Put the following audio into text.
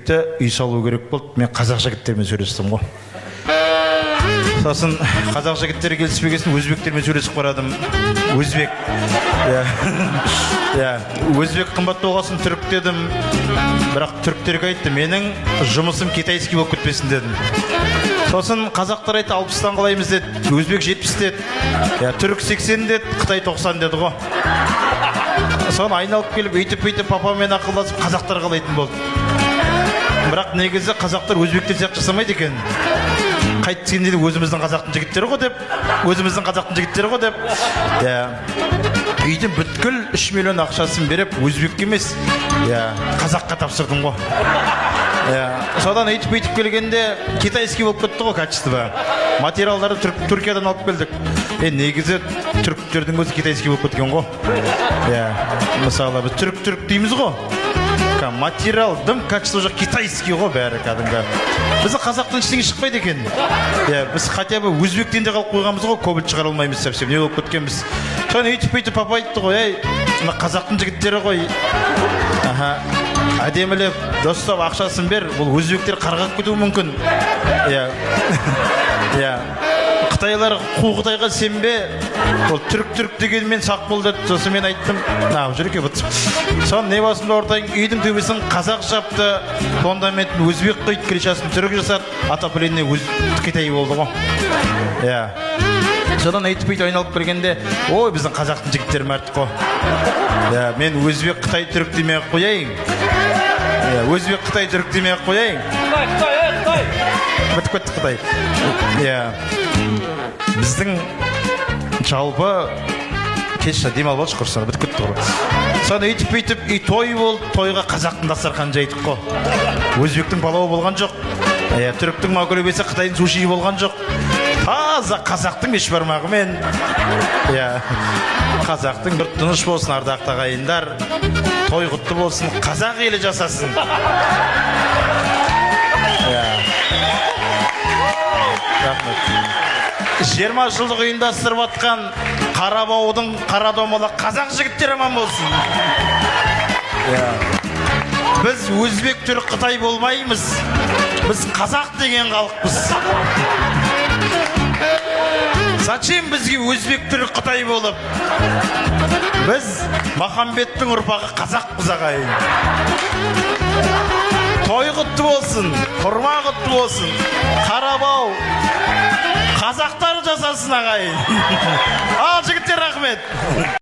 өзбекті үй салу керек болды. Мен қазақ жігіттермен сөйлестім ғой. Сосын қазақ жігіттері келіспегесін өзбектермен сөйлесіп барадым. Өзбек. Өзбек қымбат болғасын түрік дедім. Бірақ түріктерге айтты, менің жұмысым китайский болып кетпесін дедім. Сосын қазақтар айтты, 60-тан қалаймыз деді. Өзбек 70 деді. Түрік 80 деді, Қытай 90 деді ғой. Соны айналып келіп, өйтіп папамен ақылдасып, қазақтар қалайтын болды. Бірақ негізі қазақтар өзбектер сияқты жасамайды екен. Қайтсеңде де өзіміздің қазақтың жігіттері ғой деп, үйдің бүткіл 3 миллион ақшасын беріп, өзбекке емес, қазаққа тапсырдым ғой. Содан өйтіп келгенде китайский болып кетті ғой качество. Материалдарды Түркиядан алып келдік. Негізі түріктердің өзі китайский болып кеткен ғой. Мысалы біз түрік дейміз ғой. Материал, дым, качество жоқ китайский ғой бәрі кәдімгі. Бізді қазақтың ештеңе шықпайды екен. Біз хотя бы өзбектен де қалып қойғанбыз ғой, көбіл шығара алмаймыз совсем. Не болып кеткенбіз. Соны өйтіп папа айтты ғой, қазақтың жігіттері ғой. Әдемілеп, достап ақшасын бер, бұл өзбектер қарғап кетуі мүмкін. Қытайлар Қытайға сенбе, ол түрік дегенмен сақ бол деді. Сосын мен айттым, жүрекке бұтып. Соны не басымда ортайын, үйдің төбесін қазақ жапты, фундаментін өзбек қойды, крышасын түрік жасады, отопленный Қытай болды ғой. Содан өйтіп айналып келгенде, ой, біздің қазақтың жігіттері мәрт қой. Мен өзбек Қытай түрік демей қояйын. Өзбек Қытай түрік демей қояйын. Бітіп кетті Қытай. Біздің жалпы кеші демал болды шықырсана, бітіп кетті ғой. Соны өйтіп, үй той болды, тойға қазақтың дастархан жайдық қой. Өзбектің палауы болған жоқ. Түріктің мақөлебесі, Қытайдың суши болған жоқ. Таза қазақтың беш бармағымен. Қазақтың бір тыныш болсын, ардақты ағайындар. Той құтты болсын, қазақ елі жасасын. 20 жылдық ұйымдастырып атқан Қарабаудың Қарадомалы қазақ жігіттері аман болсын. Біз өзбек түрік Қытай болмаймыз. Біз қазақ деген халықпыз. Зачем бізге өзбек түрік Қытай болып? Біз Махамбеттің ұрпағы қазақпыз ағайын. Той құтты болсын, құрма құтты болсын. Қарабау қазақтар жасасын ағайын. Ал жігіттер, рахмет.